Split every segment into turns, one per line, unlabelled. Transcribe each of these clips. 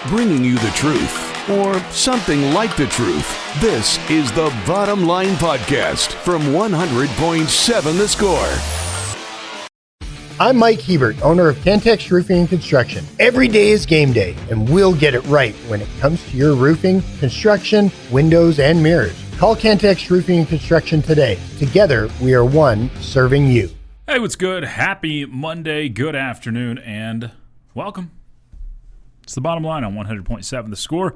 bringing you the truth, or something like the truth. This is the Bottom Line Podcast from 100.7 The Score.
I'm Mike Hebert, owner of Cantex Roofing and Construction. Every day is game day, and we'll get it right when it comes to your roofing, construction, windows, and mirrors. Call Cantex Roofing and Construction today. Together, we are one serving you.
Hey, what's good? Happy Monday, good afternoon, and welcome. It's the Bottom Line on 100.7 The Score,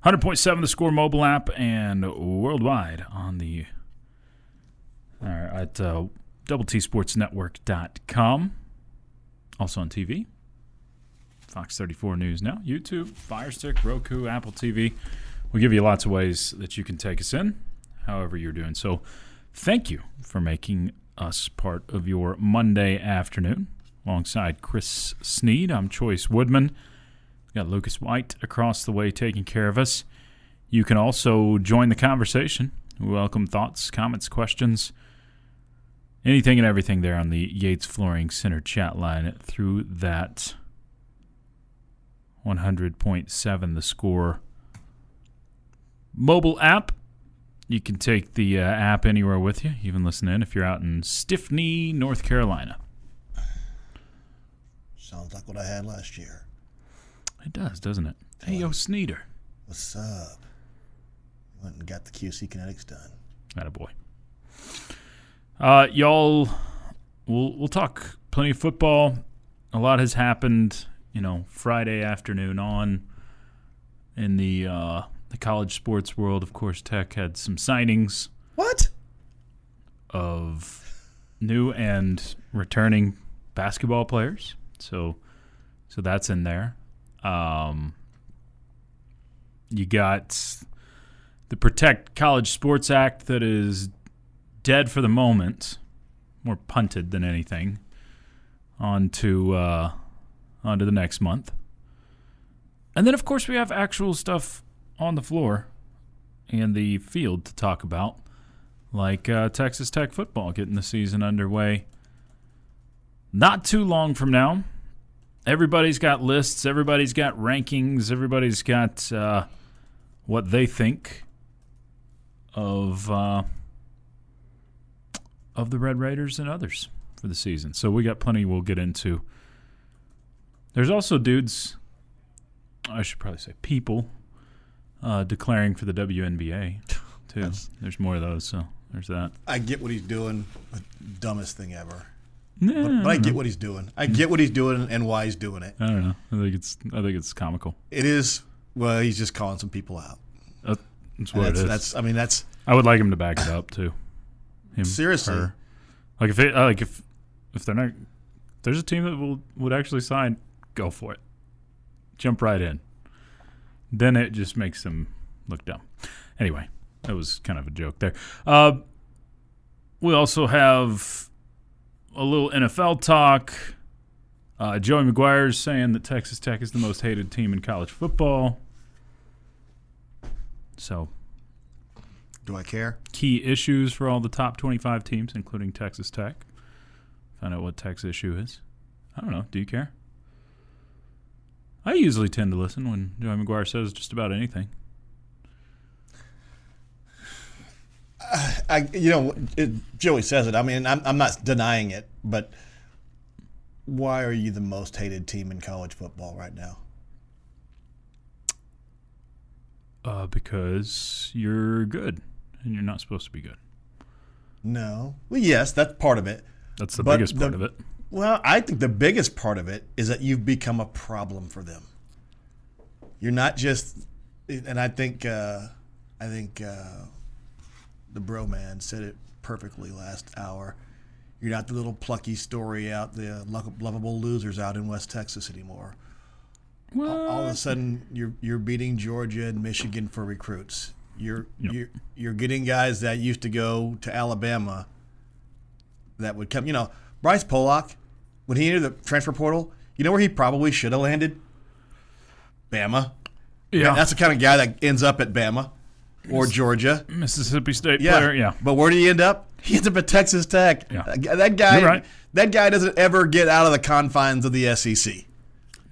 100.7 The Score mobile app, and worldwide on the at doubleTSportsNetwork.com. Also on TV, Fox 34 News Now, YouTube, Fire Stick, Roku, Apple TV. We'll give you lots of ways that you can take us in, however you're doing. So thank you for making us part of your Monday afternoon. Alongside Chris Snead, I'm Chois Woodman. We've got Lucas White across the way taking care of us. You can also join the conversation. We welcome thoughts, comments, questions, anything and everything there on the Yates Flooring Center chat line through that 100.7 The Score mobile app. You can take the app anywhere with you, even listen in if you're out in Stiffney, North Carolina.
Sounds like what I had last year.
It does, doesn't it? Hey, yo, Sneader.
What's up? Went and got the QC Kinetics done.
Attaboy. Y'all, we'll talk plenty of football. A lot has happened, Friday afternoon on in the college sports world. Of course, Tech had some signings.
What?
Of new and returning basketball players. So that's in there. You got the Protect College Sports Act that is dead for the moment, more punted than anything, on to the next month. And then, of course, we have actual stuff on the floor and the field to talk about, like Texas Tech football getting the season underway not too long from now. Everybody's got lists, everybody's got rankings, everybody's got what they think of the Red Raiders and others for the season. So we got plenty we'll get into. There's also dudes, I should probably say people, declaring for the WNBA, too. There's more of those, so there's that.
I get what he's doing, the dumbest thing ever.
Yeah,
but I get what he's doing. I get what he's doing and why he's doing it.
I don't know. I think it's comical.
It is. Well, he's just calling some people out.
That's what it is.
That's.
I would like him to back it up too. Him,
seriously.
Her. Like if they're not, if there's a team that would actually sign, go for it. Jump right in. Then it just makes them look dumb. Anyway, that was kind of a joke there. We also have a little NFL talk. Joey McGuire's saying that Texas Tech is the most hated team in college football. So,
do I care?
Key issues for all the top 25 teams, including Texas Tech. Find out what Tech's issue is. I don't know. Do you care? I usually tend to listen when Joey McGuire says just about anything.
Joey says it. I mean, I'm not denying it, but why are you the most hated team in college football right now?
Because you're good, and you're not supposed to be good.
No. Well, yes, that's part of it.
That's the biggest part of it.
Well, I think the biggest part of it is that you've become a problem for them. You're not just, and I think the bro man said it perfectly last hour. You're not the little plucky story out, the lovable losers out in West Texas anymore.
What?
All of a sudden, you're beating Georgia and Michigan for recruits. You're getting guys that used to go to Alabama that would come. Bryce Pollock, when he entered the transfer portal, you know where he probably should have landed? Bama.
Yeah,
that's the kind of guy that ends up at Bama. Or Georgia.
Mississippi State player, yeah.
But where did he end up? He ends up at Texas Tech.
Yeah.
That guy,
You're right.
That guy doesn't ever get out of the confines of the SEC.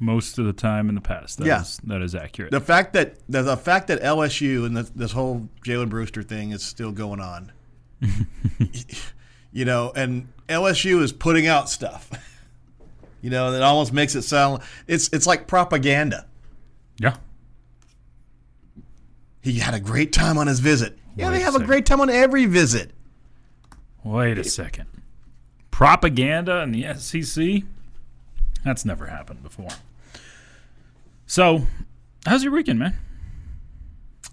most of the time in the past. That is accurate.
The fact that LSU and this whole Jalen Brewster thing is still going on, and LSU is putting out stuff, that almost makes it sound it's like propaganda.
Yeah.
He had a great time on his visit. Yeah, they have a great time on every visit.
Wait a second. Propaganda in the SEC? That's never happened before. So, how's your weekend, man?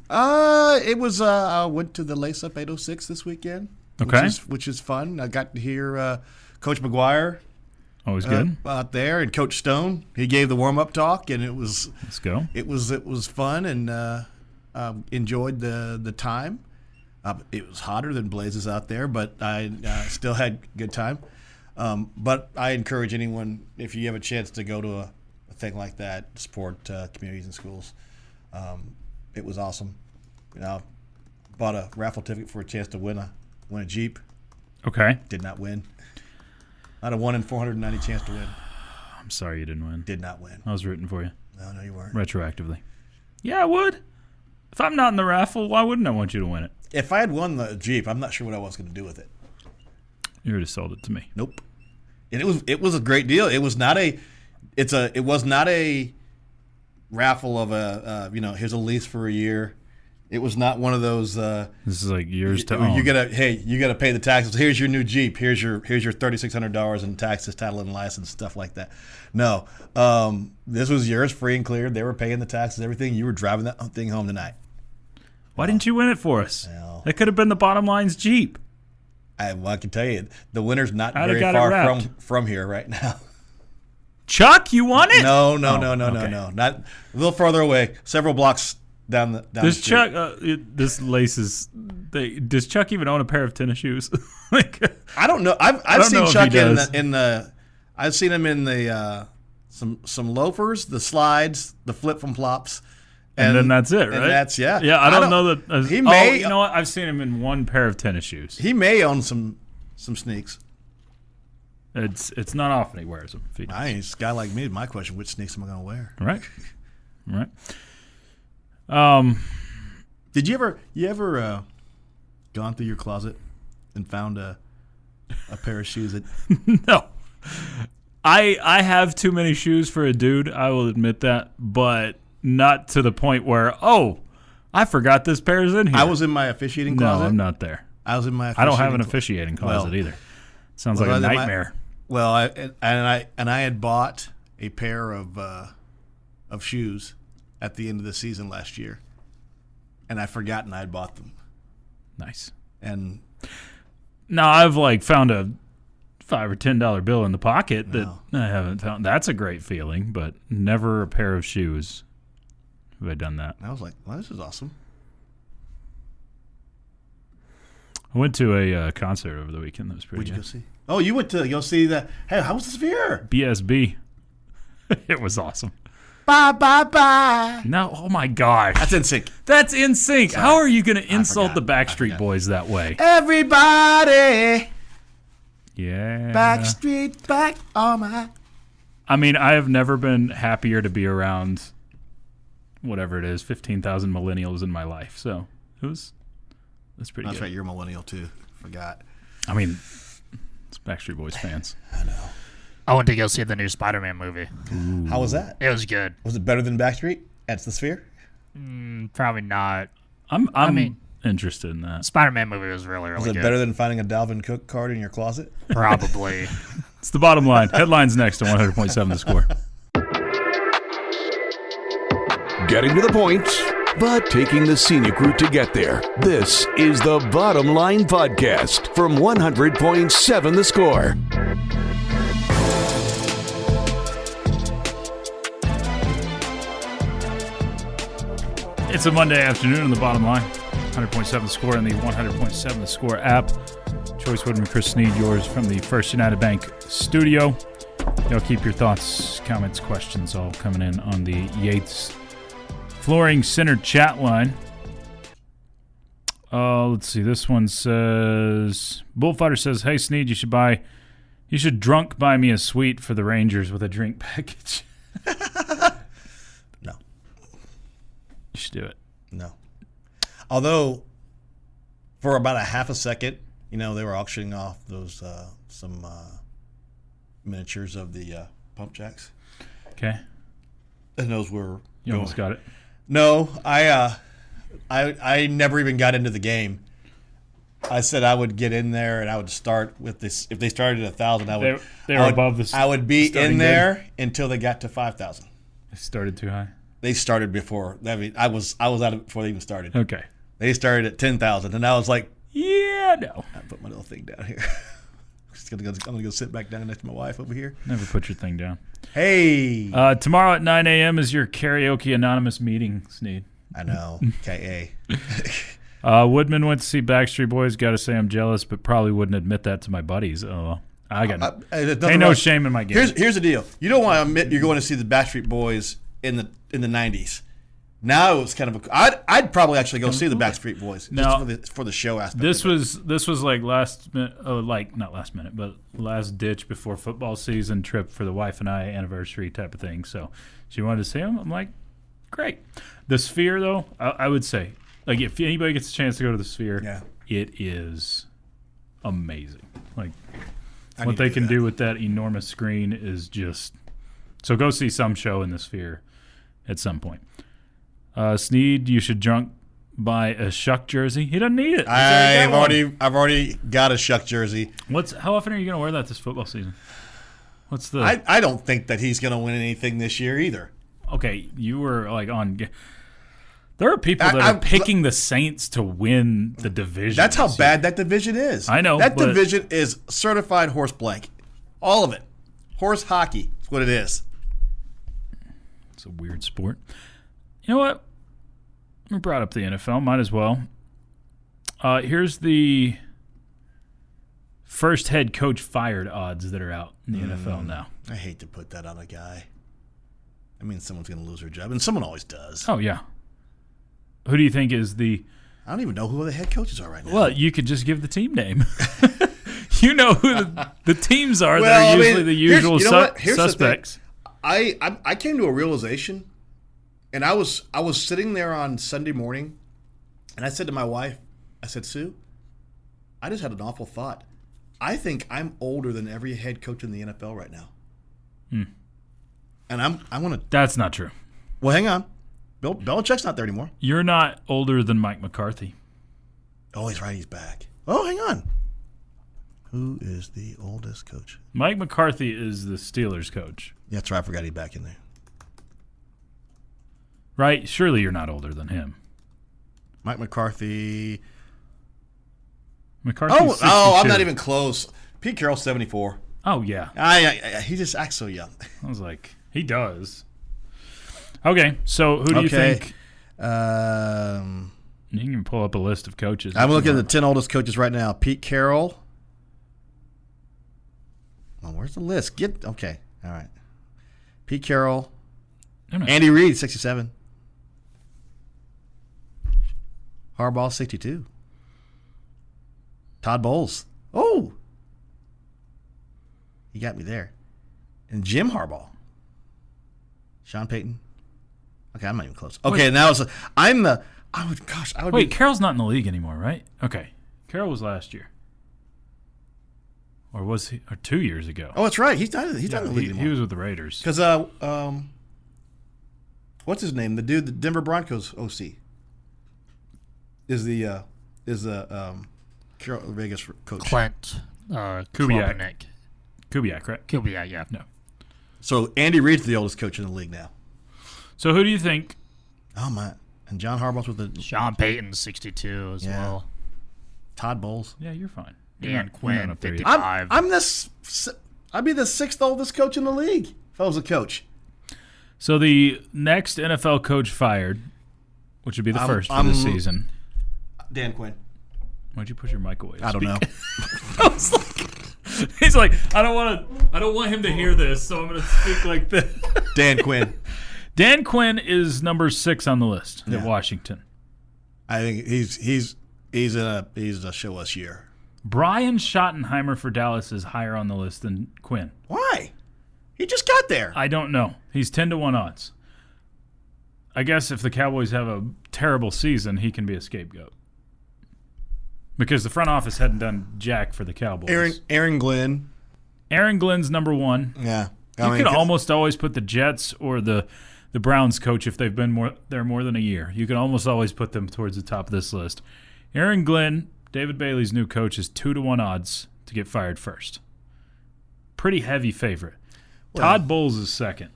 It was. I went to the Lace Up 806 this weekend.
Okay.
Which is fun. I got to hear Coach McGuire.
Always good.
Out there, and Coach Stone. He gave the warm up talk, and it was.
Let's go.
It was fun, and enjoyed the time. It was hotter than blazes out there, but I still had a good time. But I encourage anyone, if you have a chance to go to a thing like that, support communities and schools. It was awesome. Bought a raffle ticket for a chance to win a Jeep.
Okay.
Did not win. I had a 1 in 490 chance to win.
I'm sorry you didn't win.
Did not win.
I was rooting for you.
No, you weren't.
Retroactively. Yeah, I would. If I'm not in the raffle, why wouldn't I want you to win it?
If I had won the Jeep, I'm not sure what I was going to do with it.
You would have sold it to me.
Nope. And it was a great deal. It was not a raffle of here's a lease for a year. It was not one of those. This
is like years to own.
You gotta pay the taxes. Here's your new Jeep. Here's your $3,600 in taxes, title, and license, stuff like that. No, this was yours, free and clear. They were paying the taxes, everything. You were driving that thing home tonight.
Why didn't you win it for us?
Well,
that could have been the Bottom Line's Jeep.
I can tell you, the winner's not very far from here right now.
Chuck, you won it?
No. Not a little farther away. Several blocks down the street.
Chuck, this laces. Does Chuck even own a pair of tennis shoes?
I don't know. I've seen Chuck I've seen him in the some loafers, the slides, the flip and flops.
And then that's it, right?
And that's
Yeah, I don't know that.
He may.
You know what? I've seen him in one pair of tennis shoes.
He may own some sneaks.
It's not often he wears them.
Nice guy like me. My question: which sneaks am I going to wear?
Right.
Did you ever gone through your closet and found a pair of shoes that?
No. I have too many shoes for a dude. I will admit that, but not to the point where I forgot this pair is in here.
I was in my officiating closet.
No, I'm not there.
I was in my.
I don't have an officiating closet either. Sounds like a nightmare.
I had bought a pair of shoes at the end of the season last year, and I'd forgotten I'd bought them.
Nice.
And
now I've found a $5 or $10 bill in the pocket that I haven't found. That's a great feeling, but never a pair of shoes. Have I done that?
I was like, well, this is awesome.
I went to a concert over the weekend. That was pretty good.
What'd you go see? Oh, you went to go see the. Hey, how was the Sphere?
BSB. It was awesome.
Bye.
No, oh my gosh.
That's NSYNC.
That's NSYNC. How are you going to insult the Backstreet Boys that way?
Everybody.
Yeah.
Backstreet back. Oh my.
I mean, I have never been happier to be around whatever it is, 15,000 millennials in my life. So that's pretty good.
That's right. You're a millennial too. Forgot.
I mean, it's Backstreet Boys fans.
I know.
I went to go see the new Spider-Man movie.
Ooh.
How was that?
It was good.
Was it better than Backstreet at the Sphere?
Probably not.
I mean, interested in that.
Spider-Man movie was really
Was
good.
it better than finding a Dalvin Cook card in your closet?
Probably.
It's the bottom line. Headlines next on 100.7 The Score.
Getting to the point, but taking the scenic route to get there. This is the Bottom Line Podcast from 100.7 The Score.
It's a Monday afternoon on the Bottom Line. 100.7 The Score and the 100.7 The Score app. Chois, Woodman, Chris Snead, yours from the First United Bank studio. Y'all keep your thoughts, comments, questions all coming in on the Yates Flooring Center chat line. Let's see. This one says, Bullfighter says, hey, Snead, you should drunk buy me a suite for the Rangers with a drink package. do it.
No. Although, for about a half a second, they were auctioning off those some miniatures of the pump jacks.
Okay.
And those were...
You almost got it.
No, I never even got into the game. I said I would get in there and I would start with this. If they started at 1,000,
They were above the.
I would be
starting
in there until they got to 5,000.
They started too high.
They started before. I mean, I was at it before they even started.
Okay.
They started at 10,000, and I was like,
Yeah, no.
I put my little thing down here. I'm gonna go sit back down next to my wife over here.
Never put your thing down.
Hey,
Tomorrow at 9 a.m. is your karaoke anonymous meeting, Snead.
I know. Ka.
Woodman went to see Backstreet Boys. Got to say I'm jealous, but probably wouldn't admit that to my buddies. Oh, I got ain't no shame in my game.
Here's the deal. You don't want to admit you're going to see the Backstreet Boys in the 90s. Now it's kind of I'd probably actually go see the Backstreet Boys just for the show aspect.
This was like last minute, not last minute, but last ditch before football season trip for the wife and I anniversary type of thing. So she wanted to see them. I'm like, great. The Sphere though, I would say, like if anybody gets a chance to go to the Sphere, it is amazing. Like what they can do with that enormous screen is just so. Go see some show in the Sphere at some point. Snead, you should buy a Shuck jersey. He doesn't need it.
I've already got a Shuck jersey.
How often are you going to wear that this football season? What's the?
I don't think that he's going to win anything this year either.
Okay, you were like on. There are people that are picking the Saints to win the division.
That's how bad that division is.
I know
that division is certified horse blank, all of it. Horse hockey is what it is.
It's a weird sport. You know what? We brought up the NFL. Might as well. Here's the first head coach fired odds that are out in the NFL now.
I hate to put that on a guy. I mean, someone's going to lose their job, and someone always does.
Oh, yeah. Who do you think is the...
I don't even know who the head coaches are right now.
Well, you could just give the team name. You know who the teams are that are usually the usual suspects.
I came to a realization, and I was sitting there on Sunday morning, and I said to my wife, I said, Sue, I just had an awful thought. I think I'm older than every head coach in the NFL right now. And I want to...
That's not true.
Well, hang on. Bill Belichick's not there anymore.
You're not older than Mike McCarthy.
Oh, he's right. He's back. Oh, hang on. Who is the oldest coach?
Mike McCarthy is the Steelers coach.
Yeah, that's right. I forgot he's back in there.
Right? Surely you're not older than him.
Mike McCarthy.
McCarthy's 62.
I'm not even close. Pete Carroll's 74.
Oh, yeah.
He just acts so young.
I was like, he does. Okay, so who do you think? You can pull up a list of coaches.
I'm looking at the 10 oldest coaches right now. Pete Carroll. Well, where's the list? Okay. All right. Pete Carroll. Andy Reid, 67. Harbaugh, 62. Todd Bowles. Oh. He got me there. And Jim Harbaugh. Sean Payton. Okay, I'm not even close. Okay, now
Wait, Carroll's not in the league anymore, right? Okay. Carroll was last year. Or was he? Or 2 years ago.
Oh, that's right. He's not in the league anymore.
He was with the Raiders.
Because, what's his name? The dude, the Denver Broncos OC, is the Vegas coach.
Clint
Kubiak. Kubiak, right?
Kubiak, yeah.
No.
So Andy Reid's the oldest coach in the league now.
So who do you think?
Oh my! And John Harbaugh's with the
Sean Payton, 62 as well.
Todd Bowles.
Yeah, you're fine.
Dan Quinn, 55.
I'd be the sixth oldest coach in the league if I was a coach.
So the next NFL coach fired, which would be the first for this season.
Dan Quinn.
Why'd you push your mic away?
I don't know.
I was like, he's like, I don't want him to hear this, so I'm going to speak like this.
Dan Quinn.
Dan Quinn is number 6 on the list at Washington.
I think he's a show us year.
Brian Schottenheimer for Dallas is higher on the list than Quinn.
Why? He just got there.
I don't know. He's 10-1 odds. I guess if the Cowboys have a terrible season, he can be a scapegoat. Because the front office hadn't done jack for the Cowboys.
Aaron Glenn.
Aaron Glenn's number one.
Yeah.
You can almost always put the Jets or the Browns coach if they've been there more than a year. You can almost always put them towards the top of this list. Aaron Glenn, David Bailey's new coach, is 2-1 odds to get fired first. Pretty heavy favorite. Well, Todd Bowles is second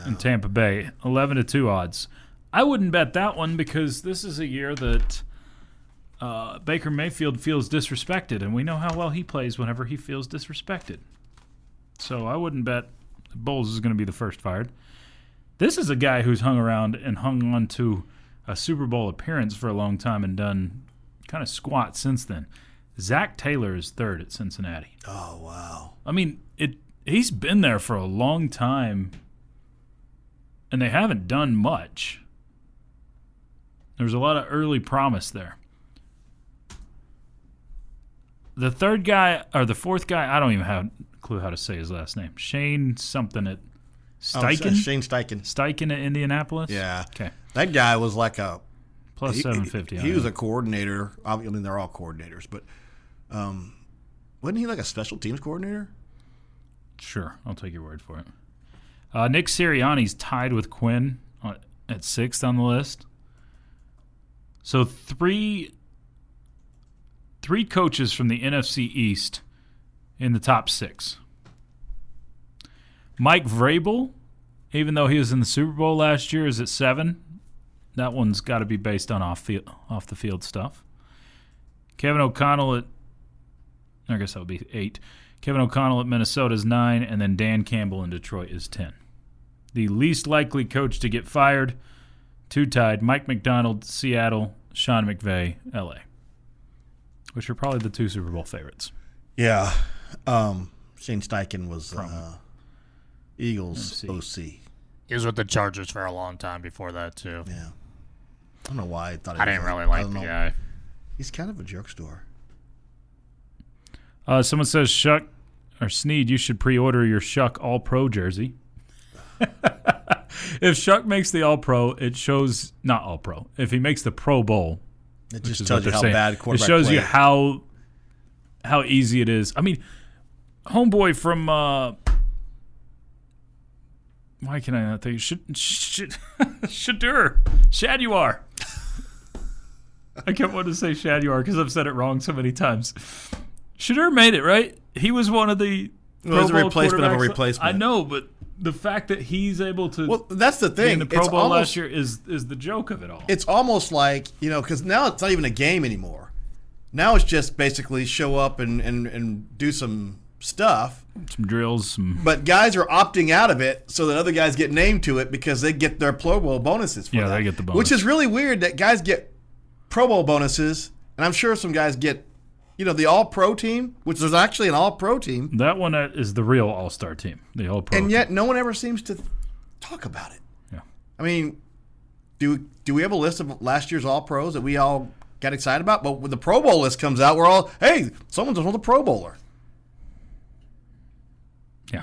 in Tampa Bay, 11-2 odds. I wouldn't bet that one because this is a year that Baker Mayfield feels disrespected, and we know how well he plays whenever he feels disrespected. So I wouldn't bet Bowles is going to be the first fired. This is a guy who's hung around and hung on to a Super Bowl appearance for a long time and done kind of squat since then. Zach Taylor is third at Cincinnati.
Oh, wow.
I mean, he's been there for a long time, and they haven't done much. There's a lot of early promise there. The third guy, or the fourth guy, I don't even have a clue how to say his last name. Shane something at Steichen?
Shane Steichen.
Steichen at Indianapolis?
Yeah.
Okay.
That guy was like a...
Plus 750.
He was a coordinator. I mean, they're all coordinators, but wasn't he like a special teams coordinator?
Sure. I'll take your word for it. Nick Sirianni's tied with Quinn at sixth on the list. So three coaches from the NFC East in the top six. Mike Vrabel, even though he was in the Super Bowl last year, is at 7. That one's got to be based on off the field stuff. Kevin O'Connell I guess that would be 8. Kevin O'Connell at Minnesota is 9, and then Dan Campbell in Detroit is 10. The least likely coach to get fired, 2 tied, Mike McDonald, Seattle, Sean McVay, L.A., which are probably the 2 Super Bowl favorites.
Yeah. Shane Steichen was Eagles OC.
He was with the Chargers for a long time before that, too.
Yeah. I don't know why I thought
I didn't really like the guy.
He's kind of a jerk store.
Someone says, Shuck or Snead, you should pre-order your Shuck All-Pro jersey. If Shuck makes the All-Pro, it shows – not All-Pro. If he makes the Pro Bowl,
it just tells you how bad quarterback
it shows
play.
You how easy it is. I mean, homeboy from why can I not think? Shaduar. I kept wanting to say Shaduar because I've said it wrong so many times. Shadur made it, right? He was one of the
It was a replacement of a replacement.
I know, but the fact that he's able to
that's the thing.
in the Pro Bowl last year is the joke of it all.
It's almost like, because now it's not even a game anymore. Now it's just basically show up and do some stuff.
Some drills.
But guys are opting out of it so that other guys get named to it because they get their Pro Bowl bonuses for that.
Yeah, they get the bonus.
Which is really weird that guys get Pro Bowl bonuses, and I'm sure some guys get the All-Pro team, which is actually an All-Pro team.
That one is the real All-Star team, the All-Pro
And yet
team.
no one ever seems to talk about it.
Yeah.
I mean, do we have a list of last year's All-Pros that we all got excited about? But when the Pro Bowl list comes out, we're all, hey, someone's a Pro Bowler.
Yeah.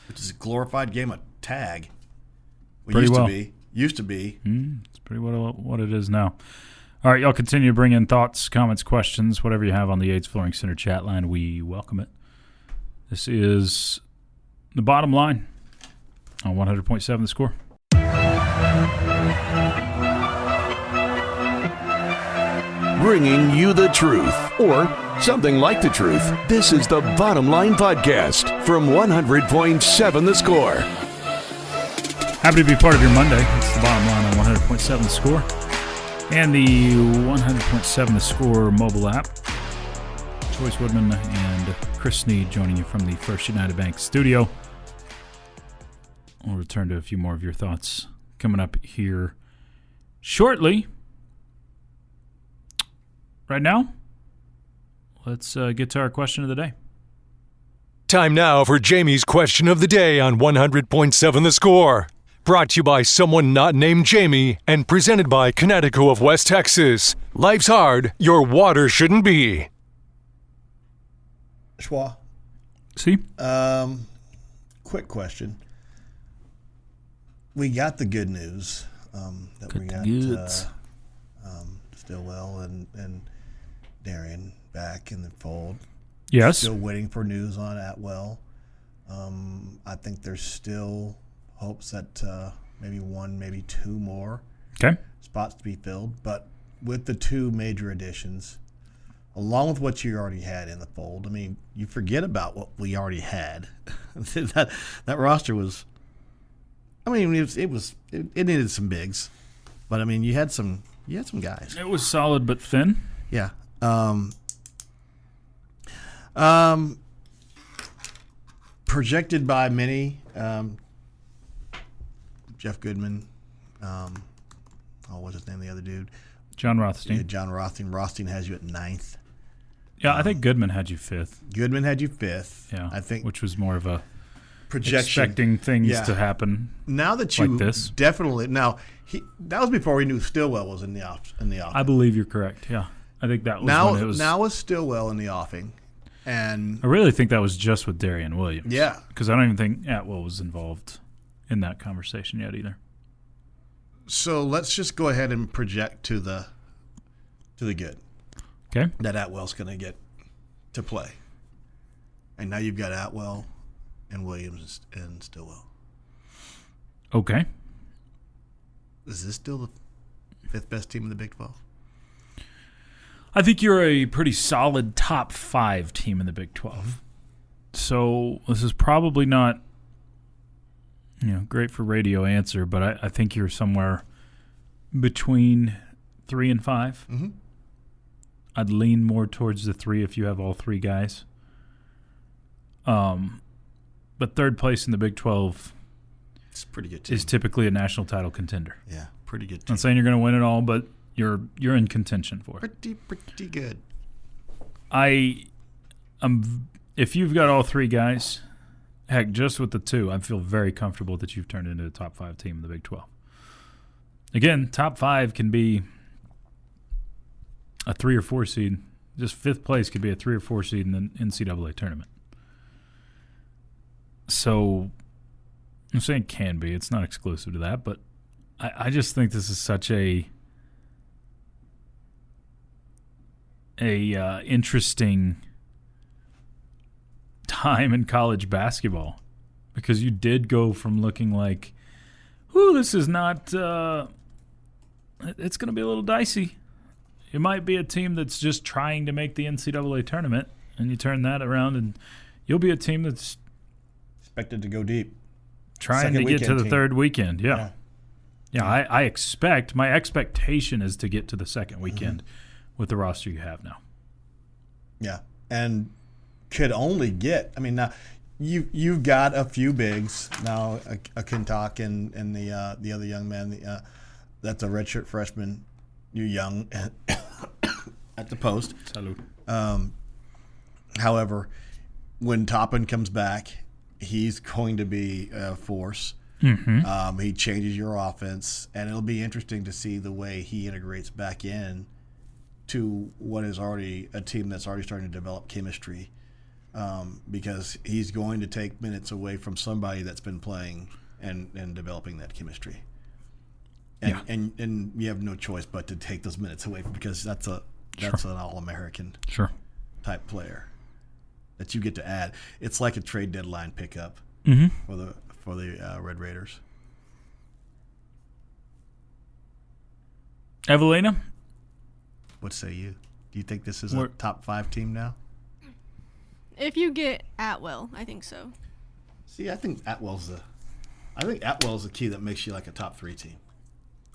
Which is a glorified game of tag.
Used
to be.
It's pretty well what it is now. All right, y'all continue to bring in thoughts, comments, questions, whatever you have on the Yates Flooring Center chat line. We welcome it. This is The Bottom Line on 100.7 The Score.
Bringing you the truth, or something like the truth. This is The Bottom Line Podcast from 100.7 The Score.
Happy to be part of your Monday. It's The Bottom Line on 100.7 The Score. And the 100.7 The Score mobile app. Chois, Woodman, and Chris Snead joining you from the First United Bank studio. We'll return to a few more of your thoughts coming up here shortly. Right now, let's get to our question of the day.
Time now for Jamie's question of the day on 100.7 The Score. Brought to you by someone not named Jamie and presented by Connecticut of West Texas. Life's hard, your water shouldn't be.
Chois.
See?
Quick question. We got the good news that we got Stillwell and Darian back in the fold.
Yes.
Still waiting for news on Atwell. I think there's still hopes that maybe one, maybe two more spots to be filled. But with the two major additions, along with what you already had in the fold, I mean, you forget about what we already had. that roster was, I mean, it needed some bigs, but I mean, you had some guys.
It was solid but thin.
Yeah. Projected by many, Jeff Goodman. What's his name? The other dude,
John Rothstein.
Yeah, John Rothstein. Rothstein has you at 9th.
Yeah, I think Goodman had you 5th.
Goodman had you 5th.
Yeah,
I think,
which was more of a
projection,
expecting things to happen.
Now that you
like this.
Definitely that was before we knew Stillwell was in the offing.
I believe you're correct. Yeah, I think that was when it was.
Now was Stillwell in the offing, and
I really think that was just with Darian Williams.
Yeah,
because I don't even think Atwell was involved in that conversation yet either.
So let's just go ahead and project to the good.
Okay.
That Atwell's going to get to play, and now you've got Atwell and Williams and Stillwell.
Okay.
Is this still the 5th best team in the Big 12?
I think you're a pretty solid top 5 team in the Big 12. So this is probably not, great for radio answer, but I think you're somewhere between 3 and 5.
Mm-hmm.
I'd lean more towards the 3 if you have all 3 guys. But 3rd place in the Big 12
it's a pretty good team.
Is typically a national title contender.
Yeah, pretty good team.
I'm not saying you're going to win it all, but you're in contention for it.
Pretty good.
If you've got all 3 guys, heck, just with the 2, I feel very comfortable that you've turned into a top 5 team in the Big 12. Again, top 5 can be a 3 or 4 seed. Just 5th place could be a 3 or 4 seed in the NCAA tournament. So I'm saying can be. It's not exclusive to that, but I just think this is such a interesting time in college basketball, because you did go from looking like, this is not it's going to be a little dicey. It might be a team that's just trying to make the NCAA tournament, and you turn that around and you'll be a team that's
expected to go deep,
trying to get to the 3rd weekend. Yeah. I expect, my expectation is to get to the 2nd weekend with the roster you have now. Yeah, and
could only get. I mean, now you've got a few bigs now. A Kintock and the other young man. That's a redshirt freshman. You're young at the post.
Salud.
However, when Toppin comes back, he's going to be a force.
Mm-hmm.
He changes your offense, and it'll be interesting to see the way he integrates back in to what is already a team that's already starting to develop chemistry, because he's going to take minutes away from somebody that's been playing and developing that chemistry. And you have no choice but to take those minutes away because that's an All-American type player that you get to add. It's like a trade deadline pickup for the Red Raiders.
Evelina,
what say you? Do you think this is a top 5 team now?
If you get Atwell, I think so.
See, I think Atwell's the key that makes you like a top 3 team.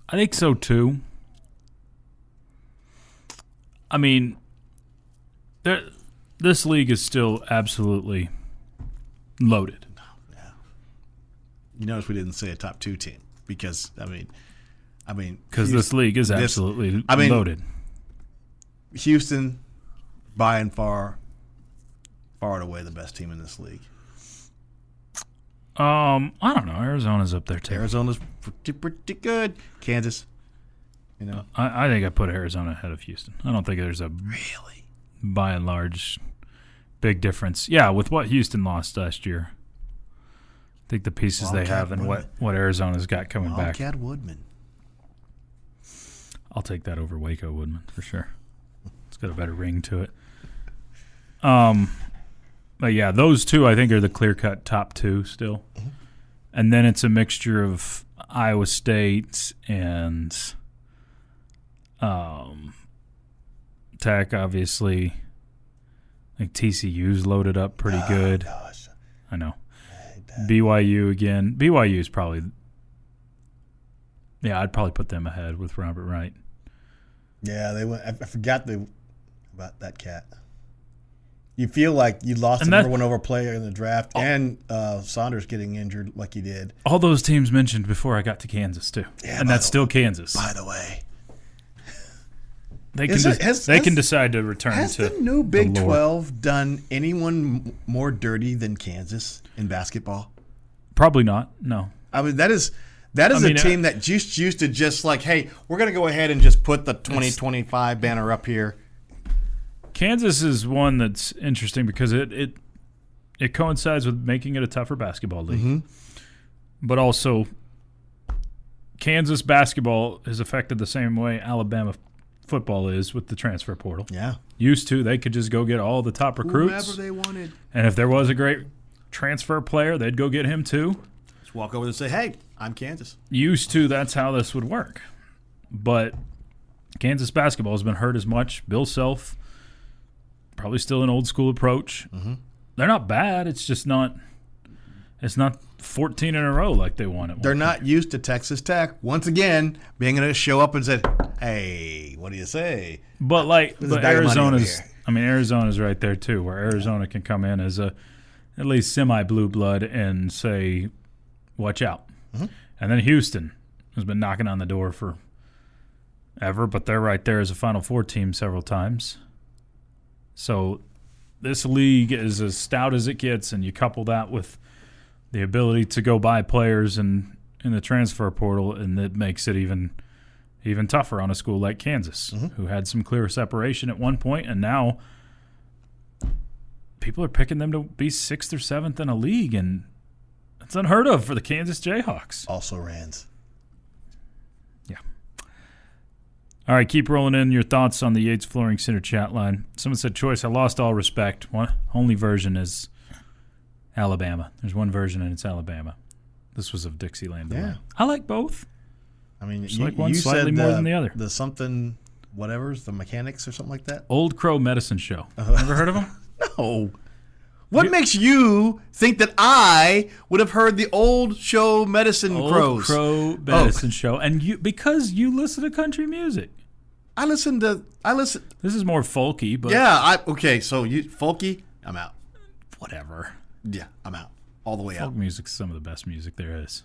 I think so too. I mean, this league is still absolutely loaded.
Yeah. You notice we didn't say a top 2 team because
because this league is absolutely loaded.
Houston, by and far and away the best team in this league.
I don't know. Arizona's up there too.
Arizona's pretty good. Kansas,
I think I put Arizona ahead of Houston. I don't think there's a
really,
by and large, big difference. Yeah, with what Houston lost last year, I think the pieces they have and what Arizona's got coming back.
Woodman.
I'll take that over Waco Woodman for sure. It's got a better ring to it. But yeah, those two I think are the clear-cut top two still. Mm-hmm. And then it's a mixture of Iowa State and Tech, obviously. I think TCU's loaded up pretty good.
Gosh.
I know. BYU again. BYU is probably – yeah, I'd probably put them ahead with Robert Wright.
Yeah, they went. I forgot about that cat. You feel like you lost the number one overall player in the draft, and Saunders getting injured like he did.
All those teams mentioned before I got to Kansas too, and that's still Kansas.
By the way,
they can decide to return to.
Has the new Big 12 done anyone more dirty than Kansas in basketball?
Probably not. No.
I mean that is a team that just used to just like, hey, we're going to go ahead and just put the 2025 banner up here.
Kansas is one that's interesting because it coincides with making it a tougher basketball league. Mm-hmm. But also, Kansas basketball is affected the same way Alabama football is with the transfer portal.
Yeah.
Used to, they could just go get all the top recruits.
Whoever they wanted.
And if there was a great transfer player, they'd go get him too.
Just walk over and say, hey, I'm Kansas.
Used to, that's how this would work. But Kansas basketball has been hurt as much. Bill Self, probably still an old school approach. Mm-hmm. They're not bad. It's just not. It's not 14 in a row like they wanted.
They're not used to Texas Tech once again being able to show up and say, "Hey, what do you say?"
But Arizona's right there too, where Arizona can come in as at least semi blue blood and say, "Watch out." Mm-hmm. And then Houston has been knocking on the door for ever, but they're right there as a Final Four team several times. So this league is as stout as it gets, and you couple that with the ability to go buy players in the transfer portal, and it makes it even tougher on a school like Kansas, mm-hmm. who had some clear separation at one point, and now people are picking them to be 6th or 7th in a league, and that's unheard of for the Kansas Jayhawks.
Also Rands.
All right, keep rolling in your thoughts on the Yates Flooring Center chat line. Someone said, Choice, I lost all respect. Only version is Alabama. There's one version, and it's Alabama. This was of Dixieland.
Yeah.
I like both.
I mean,
you like one slightly more than the other.
The something, whatever's, the Mechanics or something like that?
Old Crow Medicine Show. Ever heard of them?
No. What makes you think that I would have heard the old show Medicine Crows?
Old Crow Medicine Show. And because you listen to country music.
I listen.
This is more folky, but
yeah. So you folky? I'm out.
Whatever.
Yeah, I'm out. All the way out.
Folk music's some of the best music there is.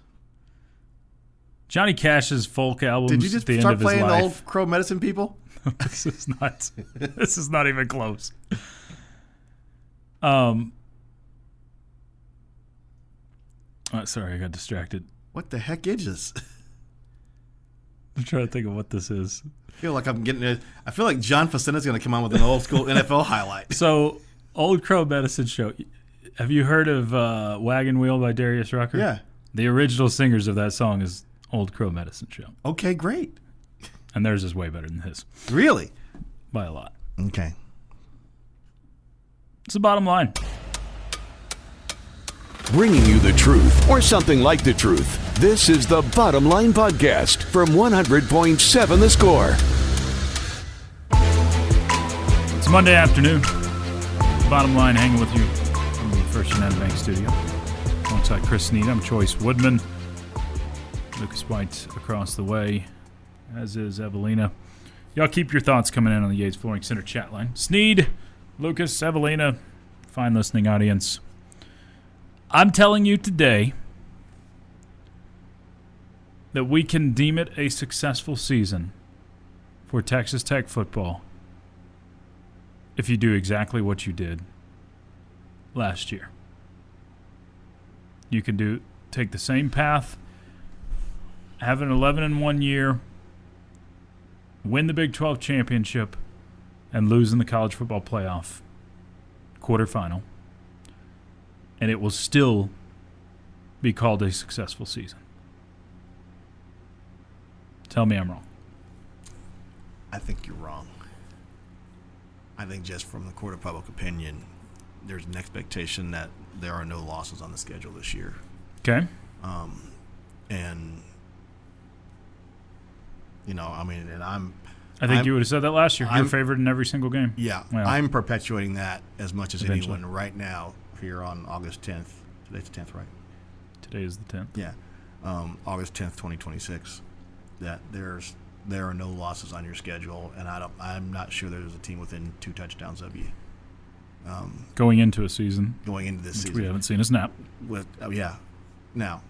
Johnny Cash's folk albums.
Did you just start playing the Old Crow Medicine people?
This is not. This is not even close. Sorry, I got distracted.
What the heck is this?
I'm trying to think of what this is.
I feel like I'm getting it. I feel like John Facena's going to come on with an old school NFL highlight.
So, Old Crow Medicine Show. Have you heard of Wagon Wheel by Darius Rucker?
Yeah.
The original singers of that song is Old Crow Medicine Show.
Okay, great.
And theirs is way better than his.
Really?
By a lot.
Okay.
It's the bottom line. Bringing you the truth, or something like the truth. This is the Bottom Line Podcast from 100.7 The Score.
It's Monday afternoon. Bottom Line hanging with you from the First United Bank studio. Alongside Chris Snead, I'm Chois Woodman. Lucas White across the way, as is Evelina. Y'all keep your thoughts coming in on the Yates Flooring Center chat line. Snead, Lucas, Evelina, fine listening audience. I'm telling you today that we can deem it a successful season for Texas Tech football if you do exactly what you did last year. You can take the same path, have an 11-1 year, win the Big 12 championship, and lose in the college football playoff quarterfinal, and it will still be called a successful season. Tell me I'm wrong.
I think you're wrong. I think just from the court of public opinion, there's an expectation that there are no losses on the schedule this year.
Okay.
And, and
I think you would have said that last year. You're favored in every single game.
Yeah.
Well,
I'm perpetuating that as much as
eventually.
anyone right now here on August 10th. Today's the 10th, right?
Today is the 10th.
Yeah. August 10th, 2026, that there are no losses on your schedule, and I'm not sure there's a team within 2 touchdowns of you.
Going into a season.
Going into this season.
We haven't seen a snap.
Now,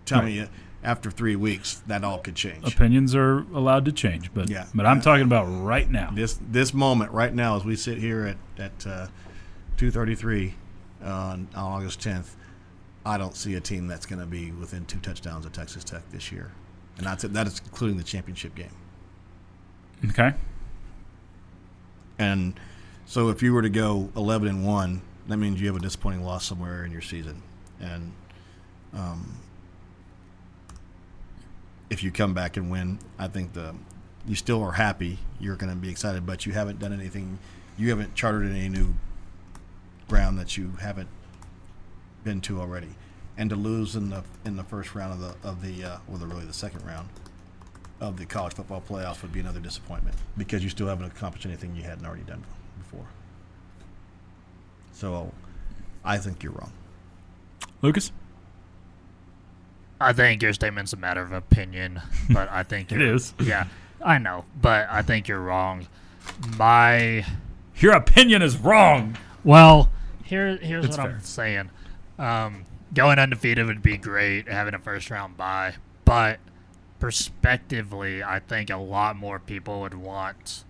tell me, after 3 weeks, that all could change.
Opinions are allowed to change, but I'm talking about right now.
This moment, right now, as we sit here at 2:33 on August 10th, I don't see a team that's going to be within 2 touchdowns of Texas Tech this year, and that is including the championship game.
Okay.
And so, if you were to go 11-1, that means you have a disappointing loss somewhere in your season, and if you come back and win, I think you still are happy. You're going to be excited, but you haven't done anything. You haven't charted any new ground that you haven't been to already. And to lose in the first round really the second round of the college football playoffs would be another disappointment because you still haven't accomplished anything you hadn't already done before. So, I think you're wrong.
Lucas?
I think your statement's a matter of opinion, but I think
It is.
Yeah, I know, but I think you're wrong.
Your opinion is wrong.
Well, here's
It's
what
fair.
I'm saying. Going undefeated would be great, having a first-round bye, but prospectively, I think a lot more people would want,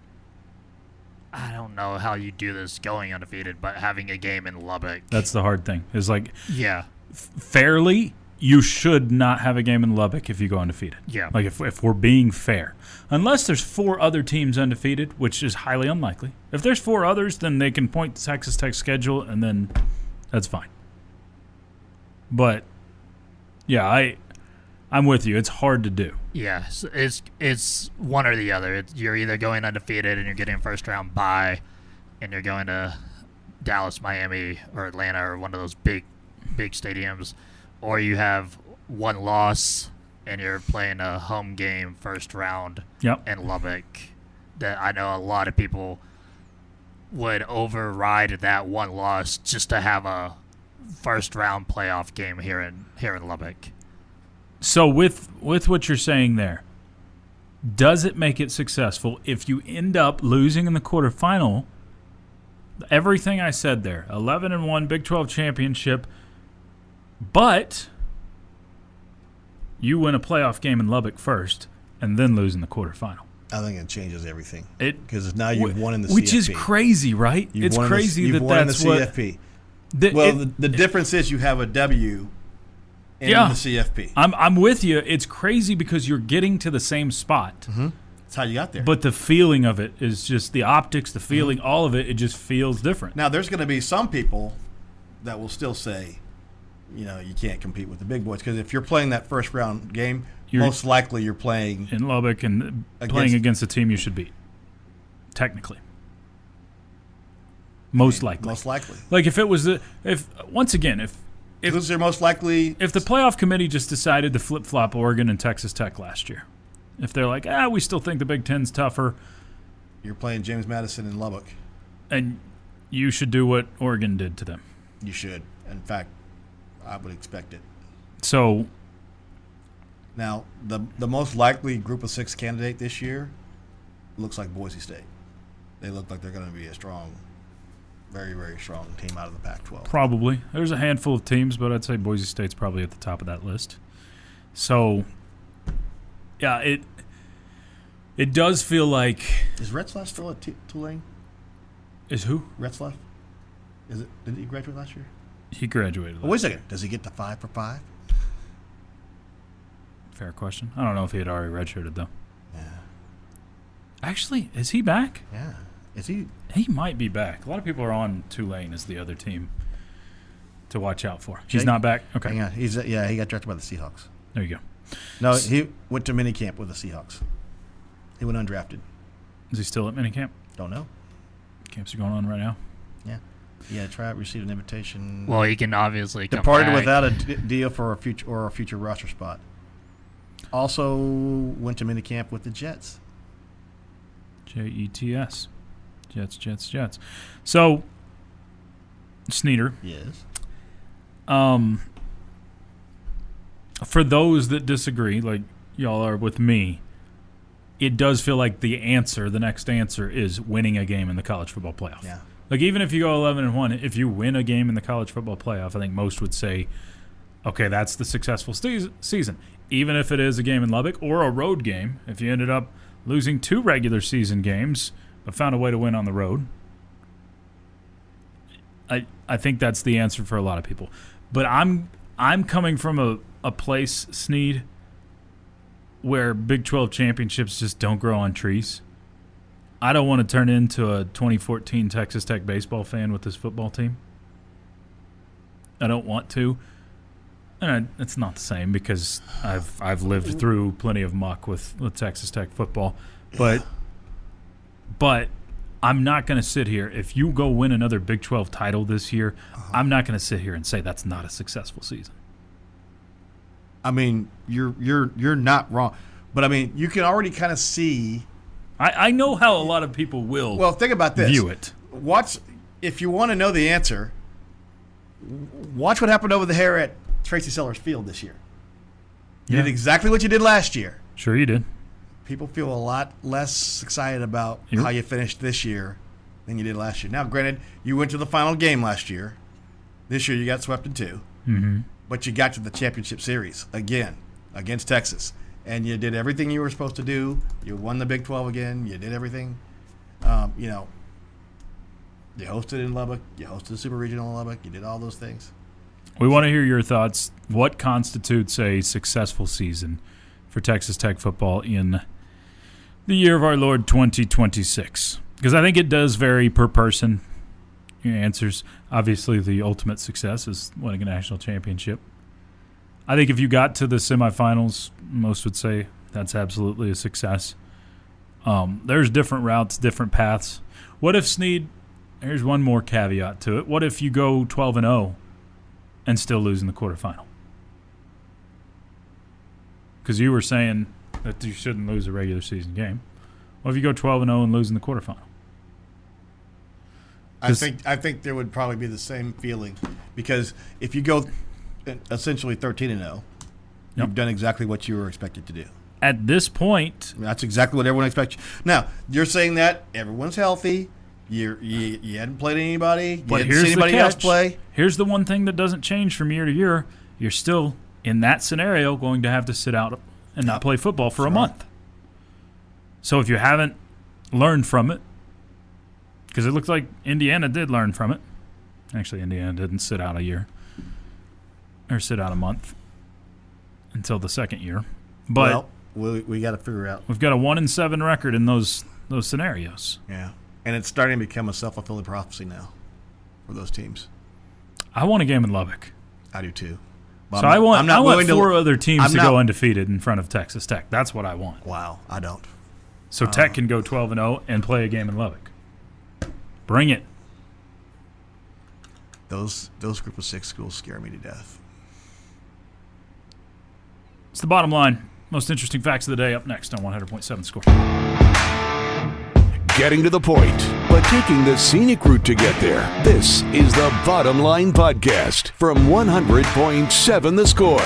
I don't know how you do this going undefeated, but having a game in Lubbock.
That's the hard thing. Is like,
Yeah.
fairly, you should not have a game in Lubbock if you go undefeated.
Yeah.
Like, if we're being fair. Unless there's 4 other teams undefeated, which is highly unlikely. If there's 4 others, then they can point to Texas Tech's schedule, and then that's fine. But, yeah, I'm with you. It's hard to do.
Yeah, so it's one or the other. You're either going undefeated and you're getting a first-round bye, and you're going to Dallas, Miami, or Atlanta, or one of those big stadiums, or you have 1 loss and you're playing a home game first round in Lubbock. That I know a lot of people would override that 1 loss just to have a first-round playoff game here in Lubbock.
So with what you're saying there, does it make it successful if you end up losing in the quarterfinal? Everything I said there, 11-1 Big 12 championship, but you win a playoff game in Lubbock first and then lose in the quarterfinal.
I think it changes everything because now you've won in the CFP.
Which is crazy, right? It's crazy that that's what.
CFP. The difference is you have a W in the CFP.
I'm with you. It's crazy because you're getting to the same spot.
Mm-hmm. That's how you got there.
But the feeling of it is just the optics, the feeling, all of it. It just feels different.
Now, there's going to be some people that will still say, you can't compete with the big boys because if you're playing that first round game, most likely you're playing
in Lubbock and playing against a team you should beat. Technically. Most likely. Like if it was once again, if
those are most likely.
If the playoff committee just decided to flip flop Oregon and Texas Tech last year, if they're like, we still think the Big Ten's tougher,
you're playing James Madison in Lubbock,
and you should do what Oregon did to them.
You should. In fact, I would expect it.
So
now the most likely Group of 6 candidate this year looks like Boise State. They look like they're going to be a strong. Very, very strong team out of the Pac-12.
Probably. There's a handful of teams, but I'd say Boise State's probably at the top of that list. So, yeah, it does feel like...
Is Retzlaff still at Tulane?
Is who?
Retzlaff? Did he graduate last year?
He graduated.
Wait a second. Does he get the 5 for 5?
Fair question. I don't know if he had already redshirted, though.
Yeah.
Actually, is he back?
Yeah. Is he?
He might be back. A lot of people are on Tulane as the other team to watch out for. He's not back? Okay.
Hang on. He got drafted by the Seahawks.
There you go.
No, he went to minicamp with the Seahawks. He went undrafted.
Is he still at minicamp?
Don't know.
Camps are going on right now.
Yeah, try out, received an invitation.
Well, he can obviously come
departed
back.
without a deal for a future roster spot. Also went to minicamp with the Jets.
Jets. Jets. So, Sneader.
Yes.
For those that disagree, like y'all are with me, it does feel like the next answer is winning a game in the college football playoff.
Yeah.
Like, even if you go 11-1, if you win a game in the college football playoff, I think most would say, okay, that's the successful season. Even if it is a game in Lubbock or a road game, if you ended up losing 2 regular season games but found a way to win on the road, I think that's the answer for a lot of people. But I'm coming from a place, Snead, where Big 12 championships just don't grow on trees. I don't want to turn into a 2014 Texas Tech baseball fan with this football team. I don't want to. And it's not the same because I've lived through plenty of muck with Texas Tech football. But I'm not going to sit here. If you go win another Big 12 title this year, I'm not going to sit here and say that's not a successful season.
I mean, you're not wrong. But, I mean, you can already kind of see.
I know how a lot of people will
think about this.
View it.
If you want to know the answer, watch what happened over there at Tracy Sellers Field this year. You did exactly what you did last year.
Sure you did.
People feel a lot less excited about how you finished this year than you did last year. Now, granted, you went to the final game last year. This year you got swept in 2.
Mm-hmm.
But you got to the championship series again against Texas. And you did everything you were supposed to do. You won the Big 12 again. You did everything. You hosted in Lubbock. You hosted the Super Regional in Lubbock. You did all those things.
We want to hear your thoughts. What constitutes a successful season for Texas Tech football in the year of our Lord 2026? Because I think it does vary per person. Your answers. Obviously, the ultimate success is winning a national championship. I think if you got to the semifinals, most would say that's absolutely a success. There's different routes, different paths. What if Snead, here's one more caveat to it, what if you go 12-0 and still lose in the quarterfinal? Because you were saying that you shouldn't lose a regular season game. What if you go 12-0 and lose in the quarterfinal?
I think there would probably be the same feeling because if you go essentially 13-0, you've done exactly what you were expected to do.
At this point,
that's exactly what everyone expects. Now, you're saying that everyone's healthy. You hadn't played anybody. You
but
hadn't
here's
seen anybody
the catch.
else play.
Here's the one thing that doesn't change from year to year. You're still, in that scenario, going to have to sit out and not play football for a month. So if you haven't learned from it, because it looks like Indiana did learn from it. Actually, Indiana didn't sit out a year or sit out a month until the second year. But
we got to figure out.
We've got a 1-7 record in those scenarios.
Yeah, and it's starting to become a self-fulfilling prophecy now for those teams.
I want a game in Lubbock.
I do too.
So I want 4 other teams to go undefeated in front of Texas Tech. That's what I want.
Wow, I don't.
So Tech can go 12-0 and play a game in Lubbock. Bring it.
Those group of 6 schools scare me to death.
It's the bottom line. Most interesting facts of the day up next on 100.7 Score.
Getting to the point, but taking the scenic route to get there. This is the Bottom Line Podcast from 100.7 The Score.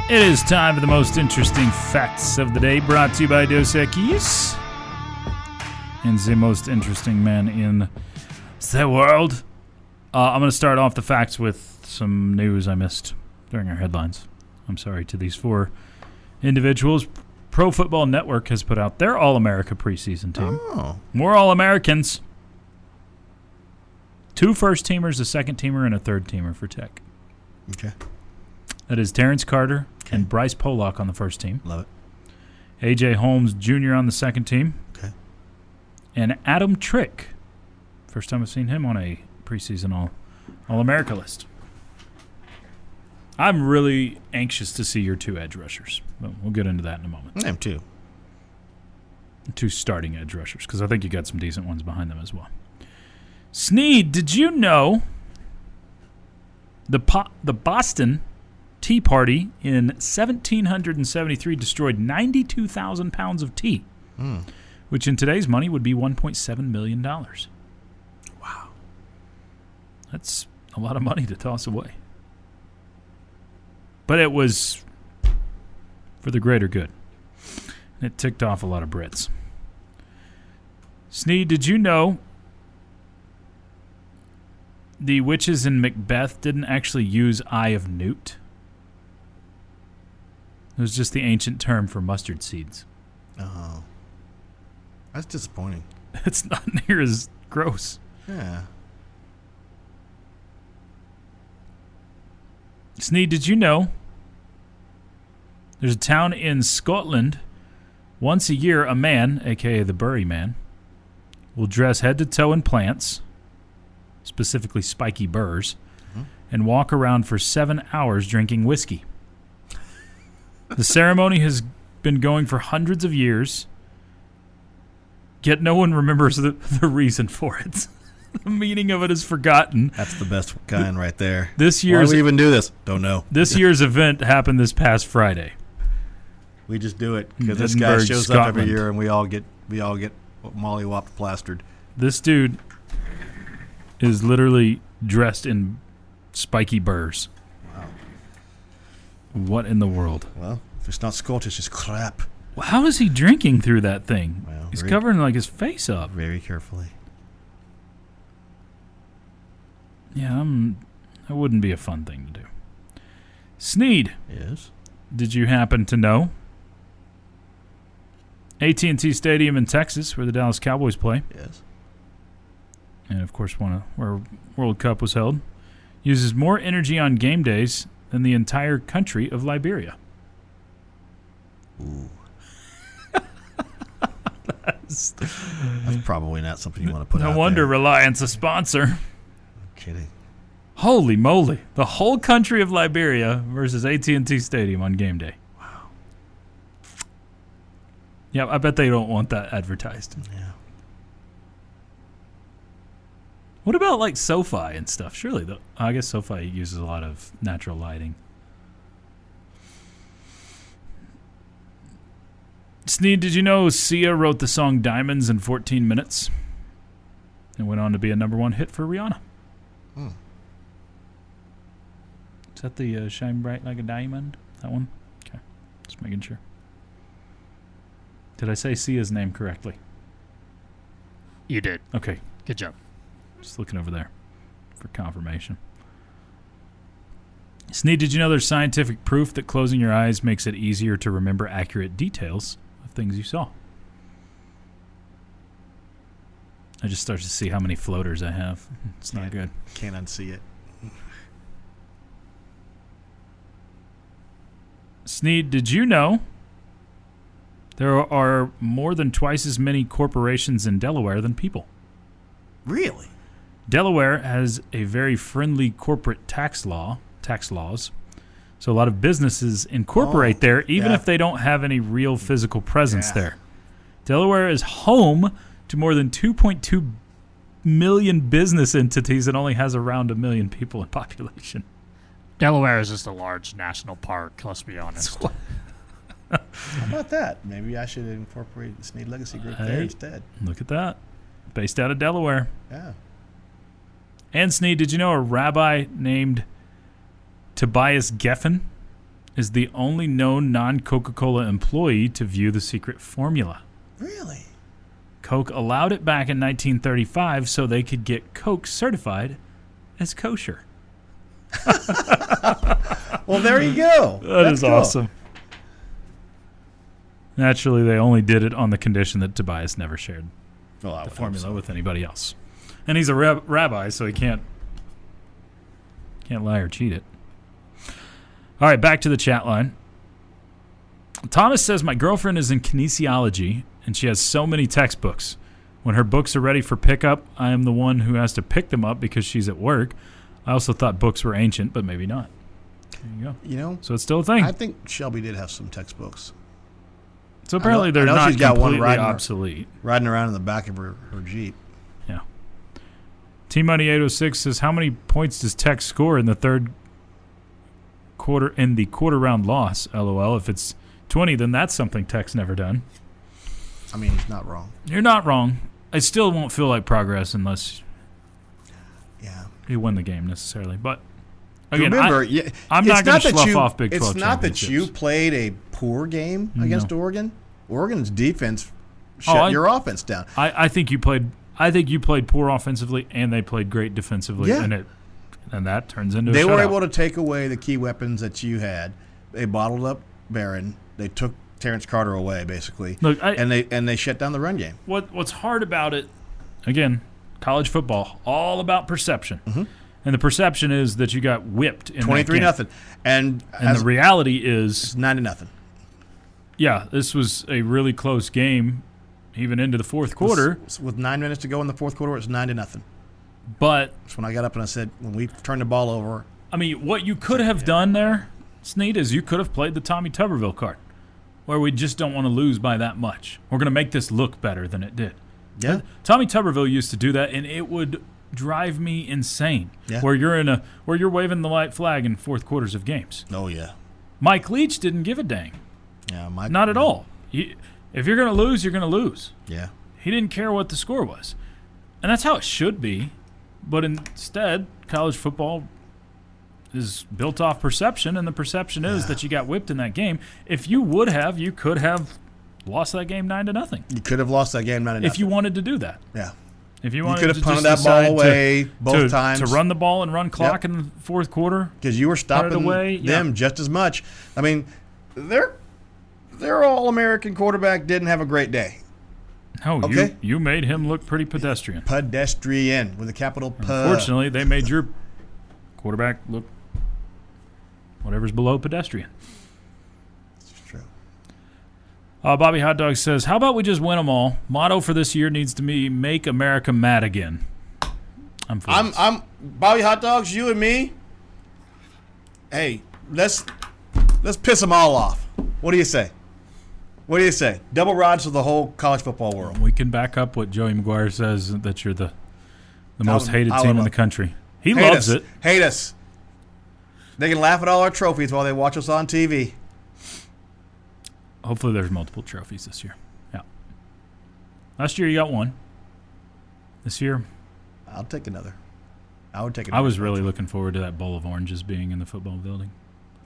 It is time for the most interesting facts of the day, brought to you by Dos Equis and the most interesting man in the world. I'm going to start off the facts with some news I missed during our headlines. I'm sorry to these 4 individuals. Pro Football Network has put out their All-America preseason team.
Oh.
More All-Americans. 2 first-teamers, a second-teamer, and a third-teamer for Tech.
Okay.
That is Terrence Carter and Bryce Pollock on the first team.
Love it.
A.J. Holmes Jr. on the second team.
Okay.
And Adam Trick. First time I've seen him on a preseason All-America list. I'm really anxious to see your 2 edge rushers. But we'll get into that in a moment.
I am too.
2 starting edge rushers, because I think you got some decent ones behind them as well. Snead, did you know the Boston Tea Party in 1773 destroyed 92,000 pounds of tea, which in today's money would be $1.7 million. Wow. That's a lot of money to toss away. But it was for the greater good. It ticked off a lot of Brits. Snead, did you know the witches in Macbeth didn't actually use Eye of Newt? It was just the ancient term for mustard seeds.
Oh. That's disappointing.
It's not near as gross.
Yeah.
Snead, did you know there's a town in Scotland, once a year a man, a.k.a. the Bury Man, will dress head to toe in plants, specifically spiky burrs, and walk around for 7 hours drinking whiskey. The ceremony has been going for hundreds of years, yet no one remembers the reason for it. The meaning of it is forgotten.
That's the best kind right there.
This
Why
year's
do we even do this? Don't know.
This year's event happened this past Friday.
We just do it because this guy
Edinburgh,
shows up every year, and we all get mollywopped plastered.
This dude is literally dressed in spiky burrs.
Wow.
What in the world?
Well, if it's not Scottish, it's crap.
Well, how is he drinking through that thing?
Well,
He's covering like his face up.
Very carefully.
Yeah, that wouldn't be a fun thing to do. Snead.
Yes.
Did you happen to know AT&T Stadium in Texas, where the Dallas Cowboys play?
Yes.
And of course, where World Cup was held, uses more energy on game days than the entire country of Liberia.
Ooh. That's probably not something you want to put out
No wonder
there.
Reliance a sponsor.
I'm kidding.
Holy moly. The whole country of Liberia versus AT&T Stadium on game day.
Wow.
Yeah, I bet they don't want that advertised.
Yeah.
What about like SoFi and stuff? Surely, I guess SoFi uses a lot of natural lighting. Snead, did you know Sia wrote the song Diamonds in 14 minutes? And went on to be a #1 hit for Rihanna. Is that the Shine Bright Like a Diamond? That one? Okay. Just making sure. Did I say Sia's name correctly?
You did.
Okay.
Good job.
Just looking over there for confirmation. Snead, did you know there's scientific proof that closing your eyes makes it easier to remember accurate details of things you saw? I just started to see how many floaters I have. It's not good.
Can't unsee it.
Snead, did you know there are more than twice as many corporations in Delaware than people?
Really?
Delaware has a very friendly corporate tax laws. So a lot of businesses incorporate there, even if they don't have any real physical presence there. Delaware is home to more than 2.2 million business entities and only has around 1 million people in population.
Delaware is just a large national park, let's be honest.
How about that? Maybe I should incorporate the Snead Legacy Group there instead.
Look at that. Based out of Delaware.
Yeah.
And Snead, did you know a rabbi named Tobias Geffen is the only known non-Coca-Cola employee to view the secret formula?
Really?
Coke allowed it back in 1935 so they could get Coke certified as kosher.
Well, there you go.
That's cool. Awesome. Naturally, they only did it on the condition that Tobias never shared the formula with anybody else. And he's a rabbi, so he can't lie or cheat it. All right, back to the chat line. Thomas says, my girlfriend is in kinesiology, and she has so many textbooks. When her books are ready for pickup, I am the one who has to pick them up because she's at work. I also thought books were ancient, but maybe not. There you go.
You know,
so it's still a thing.
I think Shelby did have some textbooks.
So apparently
I
they're
know
not
she's got one
completely obsolete.
riding around in the back of her Jeep.
Yeah. T-Money 806 says, how many points does Tech score in the third quarter in the quarter round loss? LOL. If it's 20, then that's something Tech's never done.
I mean, he's not wrong.
You're not wrong. It still won't feel like progress unless you win the game necessarily. But again,
remember,
I'm not going to slough off Big 12
It's not that you played a poor game against Oregon. Oregon's defense shut your offense down.
I think you played. I think you played poor offensively, and they played great defensively.
Yeah.
And that turns into.
They
a
were
shutout.
able to take away the key weapons that you had. They bottled up Barron. They took Terrence Carter away, basically.
Look,
and they shut down the run game.
What's hard about it? Again, college football, all about perception.
Mm-hmm.
And the perception is that you got whipped in
23-0. And
the reality is
it's 9-0.
Yeah, this was a really close game, even into the fourth quarter.
With 9 minutes to go in the fourth quarter, it's 9-0.
But
that's when I got up and I said, when we turned the ball over.
I mean, what you could have done there, Snead, is you could have played the Tommy Tuberville card, where we just don't want to lose by that much. We're going to make this look better than it did.
Yeah.
Tommy Tuberville used to do that, and it would drive me insane.
Yeah.
Where you're waving the white flag in fourth quarters of games.
Oh yeah.
Mike Leach didn't give a dang.
Yeah,
not at all. If you're going to lose, you're going to lose.
Yeah.
He didn't care what the score was, and that's how it should be. But instead, college football is built off perception, and the perception is that you got whipped in that game. If you could have lost that game 9-0.
You could have lost that game 9-0
if you wanted to do that.
Yeah.
If you wanted
could have
to
punted
just
that ball
decide
away both times
to run the ball and run clock in the fourth quarter,
because you were stopping them just as much. I mean, their All-American quarterback didn't have a great day.
No, okay. You made him look pretty pedestrian.
Pedestrian with a capital P.
Unfortunately, they made your quarterback look whatever's below pedestrian.
It's true.
Bobby Hot Dog says, how about we just win them all? Motto for this year needs to be make America mad again. I'm
Bobby Hot Dogs, you and me. Hey, let's piss them all off. What do you say? What do you say? Double rods to the whole college football world.
We can back up what Joey McGuire says, that you're the most hated team in the country. He loves it.
Hate us. They can laugh at all our trophies while they watch us on TV.
Hopefully there's multiple trophies this year. Yeah. Last year you got one. This year,
I'll take another. I would take another.
I was really looking forward to that bowl of oranges being in the football building.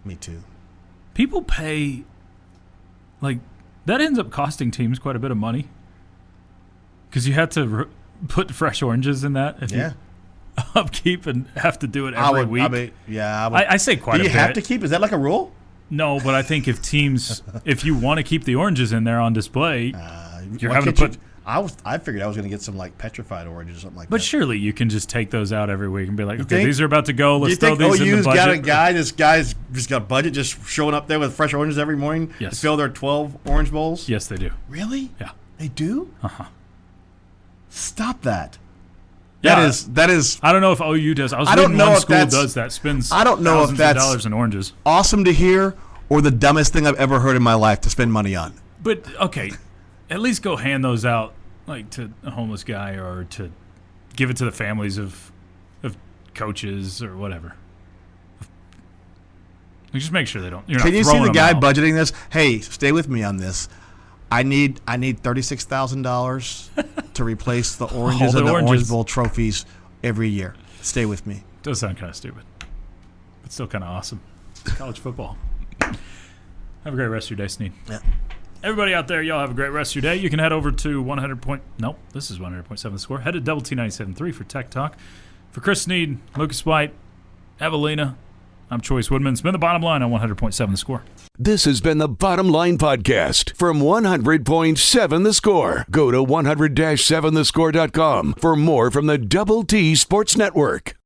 Me too.
People pay, that ends up costing teams quite a bit of money because you have to put fresh oranges in that. If you upkeep and have to do it every week.
I
say quite a bit.
Do you have to keep? Is that like a rule?
No, but I think if you want to keep the oranges in there on display, you're having to put.
I figured I was going to get some petrified oranges or something like that.
But surely you can just take those out every week and be like, okay, these are about to go. Let's throw
these
in the budget.
Got a guy. This guy's just got a budget, just showing up there with fresh oranges every morning to fill their 12 orange bowls.
Yes, they do.
Really?
Yeah,
they do. Stop that.
Yeah,
that is.
I don't know if OU does. I don't know if school does that. Spends. I don't know if that's dollars in oranges.
Awesome to hear, or the dumbest thing I've ever heard in my life to spend money on.
But okay, at least go hand those out to a homeless guy, or to give it to the families of coaches or whatever. Just make sure they don't. Can you see
the guy budgeting this? Hey, stay with me on this. I need $36,000 to replace the oranges and the Orange Bowl trophies every year. Stay with me.
Does sound kind of stupid, but still kind of awesome. College football. Have a great rest of your day, Snead.
Yeah.
Everybody out there, y'all have a great rest of your day. You can head over to 100.7 The Score. Head to Double T 97.3 for Tech Talk. For Chris Snead, Lucas White, Evelina, I'm Chois Woodman. Spin the bottom line on 100.7 The Score.
This has been the Bottom Line Podcast from 100.7 The Score. Go to 100-7thescore.com for more from the Double T Sports Network.